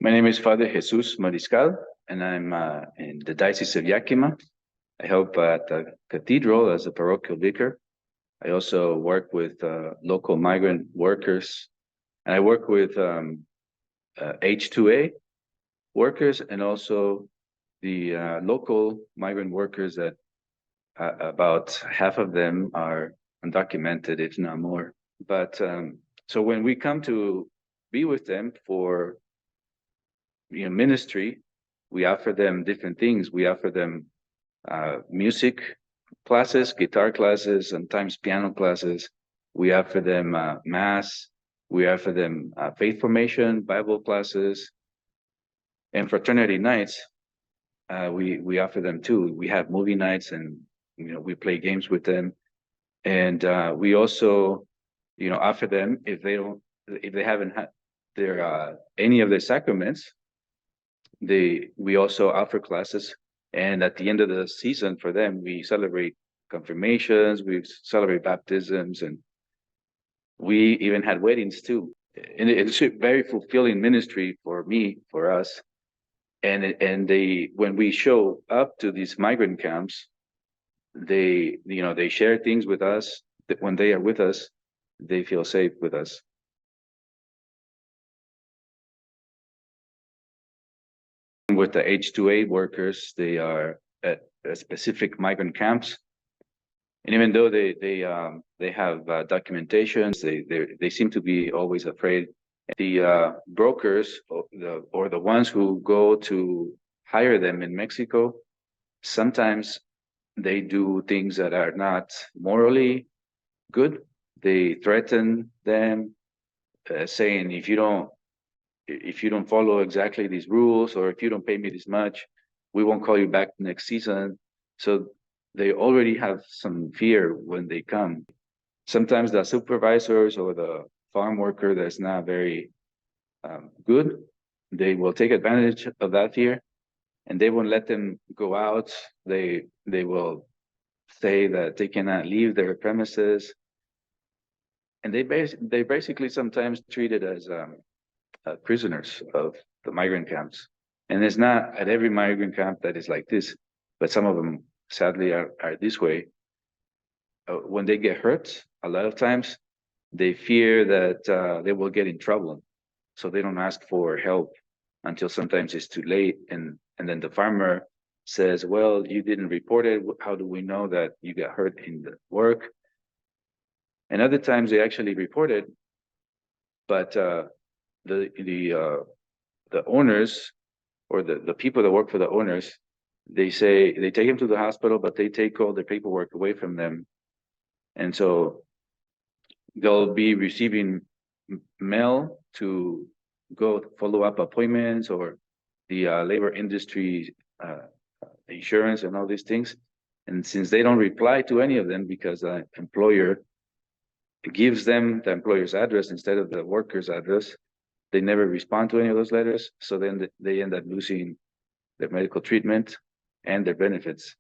My name is Father Jesus Mariscal, and I'm in the Diocese of Yakima. I help at the cathedral as a parochial vicar. I also work with local migrant workers, and I work with H2A workers and also the local migrant workers that about half of them are undocumented, if not more. But so when we come to be with them for ministry, we offer them different things. We offer them music classes, guitar classes, sometimes piano classes. We offer them mass. We offer them faith formation, Bible classes, and fraternity nights. We offer them too. We have movie nights, and we play games with them, and we also offer them if they haven't had their any of their sacraments. We also offer classes, and at the end of the season for them, we celebrate confirmations, we celebrate baptisms, and we even had weddings too. And it's a very fulfilling ministry for me, for us. And when we show up to these migrant camps, they share things with us. That when they are with us, they feel safe with us. With the H2A workers, they are at specific migrant camps, and even though they have documentations, they seem to be always afraid. The brokers or the ones who go to hire them in Mexico, sometimes they do things that are not morally good. They threaten them, saying if you don't follow exactly these rules, or if you don't pay me this much, we won't call you back next season. So they already have some fear when they come. Sometimes the supervisors or the farm worker that's not very good, they will take advantage of that fear, and they won't let them go out. They will say that they cannot leave their premises, and they basically sometimes treat it as prisoners of the migrant camps. And it's not at every migrant camp that is like this, but some of them sadly are this way. When they get hurt, a lot of times they fear that they will get in trouble, so they don't ask for help until sometimes it's too late. And then the farmer says, well, you didn't report it. How do we know that you got hurt in the work? And other times they actually report it, but the owners, or the people that work for the owners, they say they take him to the hospital, but they take all the paperwork away from them. And so they'll be receiving mail to go follow up appointments, or the labor industry insurance and all these things. And since they don't reply to any of them, because the employer gives them the employer's address instead of the worker's address, they never respond to any of those letters. So then they end up losing their medical treatment and their benefits.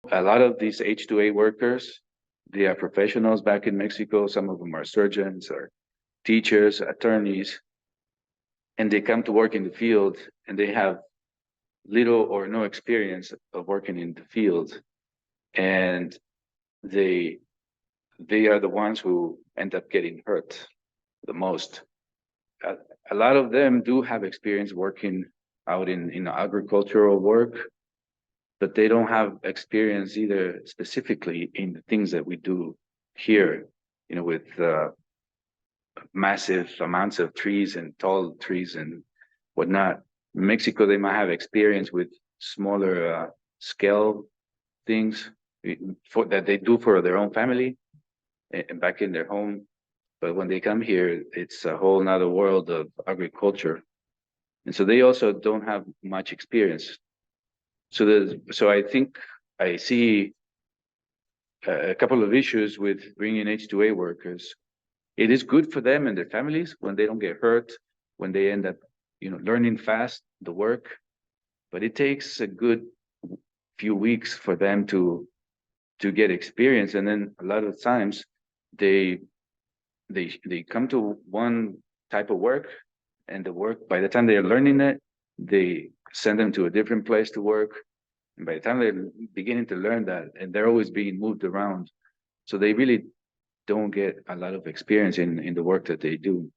A lot of these H2A workers, they are professionals back in Mexico. Some of them are surgeons or teachers, attorneys, and they come to work in the field, and they have little or no experience of working in the field. And they are the ones who end up getting hurt the most. A lot of them do have experience working out in agricultural work, but they don't have experience either specifically in the things that we do here, with massive amounts of trees and tall trees and whatnot. In Mexico, they might have experience with smaller scale things that they do for their own family and back in their home. But when they come here, it's a whole nother world of agriculture. And so they also don't have much experience. So I think I see a couple of issues with bringing H2A workers. It is good for them and their families when they don't get hurt, when they end up, learning fast the work. But it takes a good few weeks for them to to get experience. And then a lot of times they come to one type of work, and the work, by the time they're learning it, they send them to a different place to work. And by the time they're beginning to learn that, and they're always being moved around, so they really don't get a lot of experience in the work that they do.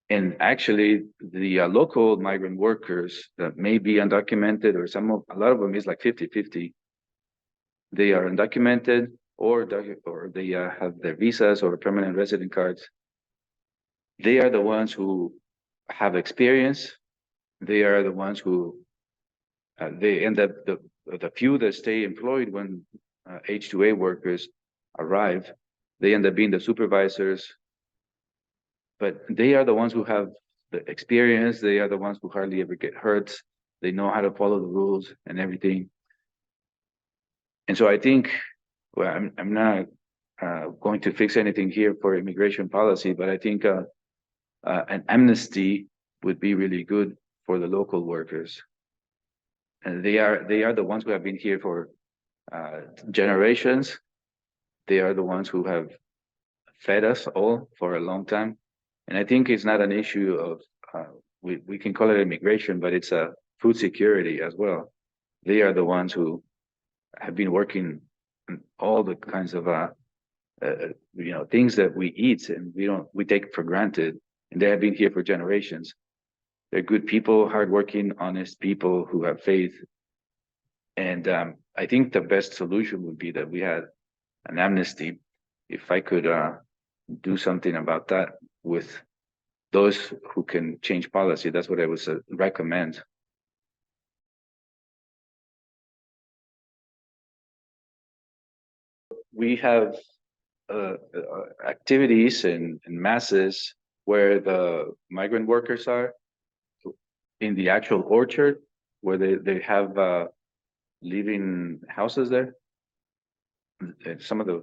And actually, the local migrant workers that may be undocumented, or a lot of them is like 50-50. They are undocumented, or they have their visas or permanent resident cards. They are the ones who have experience. They are the ones who they end up the few that stay employed when H-2A workers arrive. They end up being the supervisors, but they are the ones who have the experience. They are the ones who hardly ever get hurt. They know how to follow the rules and everything. And so I think, well, I'm not going to fix anything here for immigration policy, but I think an amnesty would be really good for the local workers. And they are the ones who have been here for generations. They are the ones who have fed us all for a long time. And I think it's not an issue of, we can call it immigration, but it's a food security as well. They are the ones who have been working on all the kinds of, things that we eat and we take for granted. And they have been here for generations. They're good people, hardworking, honest people who have faith. And I think the best solution would be that we had an amnesty. If I could do something about that with those who can change policy, that's what I would recommend. We have activities and masses where the migrant workers are in the actual orchard, where they have living houses there. Some of the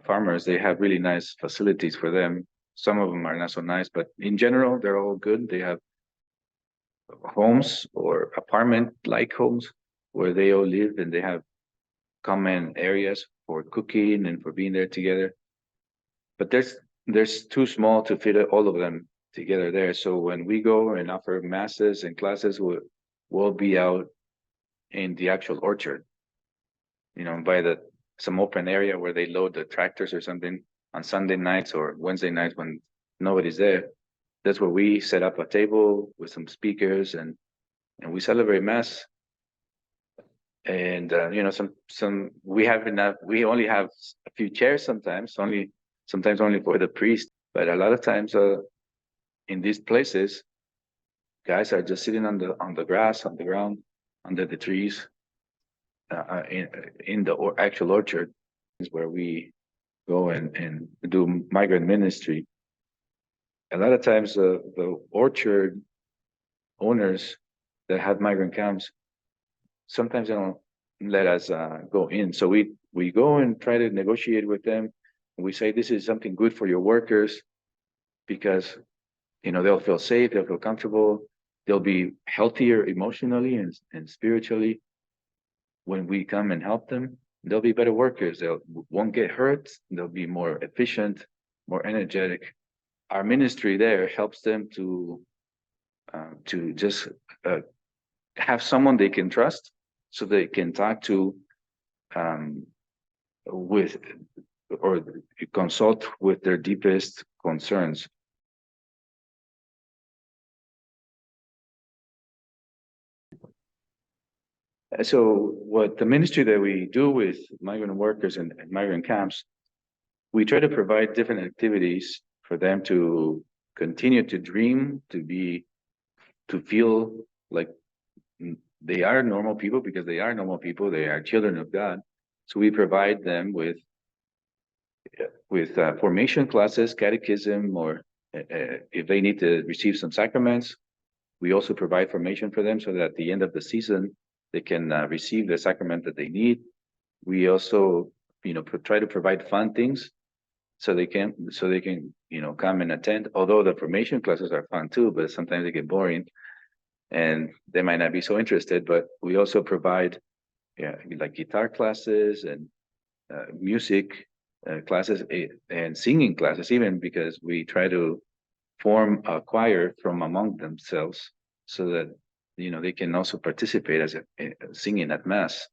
farmers, they have really nice facilities for them. Some of them are not so nice, but in general, they're all good. They have homes or apartment-like homes where they all live, and they have common areas for cooking and for being there together. But there's too small to fit all of them together there. So when we go and offer masses and classes, we'll be out in the actual orchard, by some open area where they load the tractors or something on Sunday nights or Wednesday nights when nobody's there. That's where we set up a table with some speakers and we celebrate mass. And we only have a few chairs sometimes only for the priest, but a lot of times in these places, guys are just sitting on the grass, on the ground, under the trees, in the actual orchard is where we go and do migrant ministry. A lot of times the orchard owners that have migrant camps, sometimes they don't let us go in. So we go and try to negotiate with them. And we say, this is something good for your workers because, they'll feel safe, they'll feel comfortable, they'll be healthier emotionally and spiritually. When we come and help them, they'll be better workers. They won't get hurt. They'll be more efficient, more energetic. Our ministry there helps them to just have someone they can trust, so they can talk to with or consult with their deepest concerns. So what the ministry that we do with migrant workers and migrant camps, we try to provide different activities for them to continue to dream, to feel like they are normal people, because they are normal people. They are children of God. So we provide them with formation classes, catechism, or if they need to receive some sacraments, we also provide formation for them so that at the end of the season, they can receive the sacrament that they need. We also, try to provide fun things so they can, come and attend. Although the formation classes are fun too, but sometimes they get boring. and they might not be so interested, but we also provide, yeah, like guitar classes and music classes and singing classes, even because we try to form a choir from among themselves so that they can also participate as singing at mass.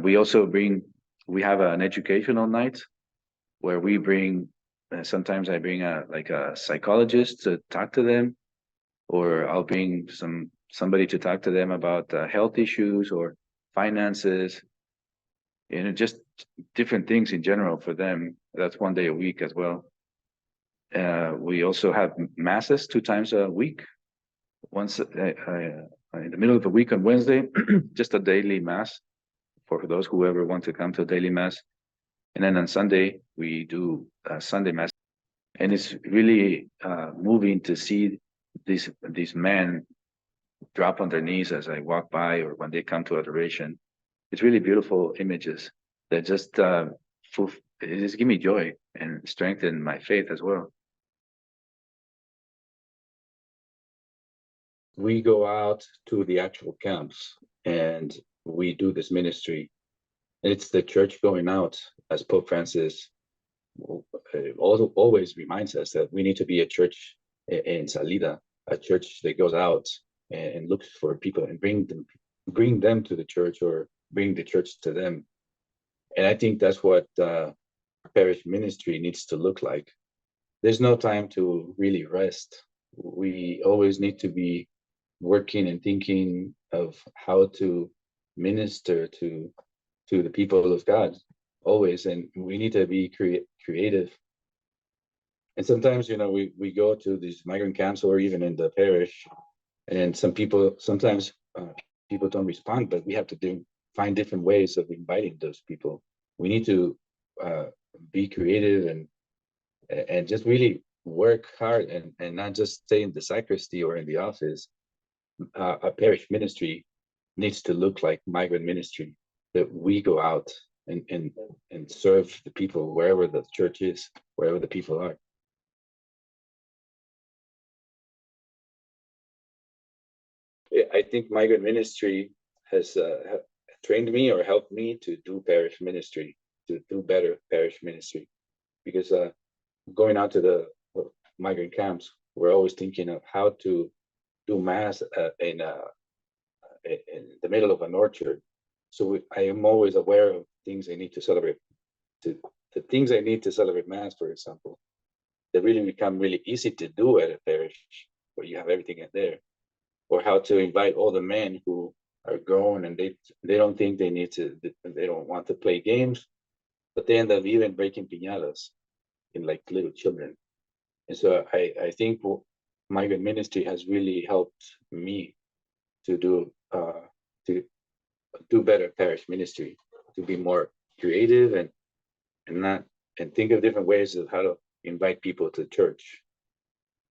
We have an educational night where we bring sometimes I bring a psychologist to talk to them, or I'll bring somebody to talk to them about health issues or finances, just different things in general for them. That's one day a week as well. We also have masses 2 times a week. Once in the middle of the week on Wednesday, just a daily mass for those who ever want to come to a daily mass. And then on Sunday, we do Sunday mass. And it's really moving to see these men drop on their knees as I walk by or when they come to adoration. It's really beautiful images that just give me joy and strengthen my faith as well. We go out to the actual camps and we do this ministry. It's the church going out, as Pope Francis always reminds us that we need to be a church in salida, a church that goes out and looks for people and bring them to the church or bring the church to them. And I think that's what parish ministry needs to look like. There's no time to really rest. We always need to be working and thinking of how to minister to the people of God always, and we need to be creative. And sometimes we go to these migrant camps or even in the parish, and sometimes people don't respond, but we have to find different ways of inviting those people. We need to be creative and just really work hard and not just stay in the sacristy or in the office. A parish ministry needs to look like migrant ministry, that we go out and serve the people wherever the church is, wherever the people are. I think migrant ministry has trained me or helped me to do parish ministry, to do better parish ministry, because going out to the migrant camps, we're always thinking of how to do mass in the middle of an orchard. So I am always aware of things I need to celebrate. The things I need to celebrate mass, for example, they really become really easy to do at a parish where you have everything in there. Or how to invite all the men who are grown and they don't think they don't want to play games, but they end up even breaking piñatas in like little children. And so I think migrant ministry has really helped me to do better parish ministry, to be more creative and think of different ways of how to invite people to church.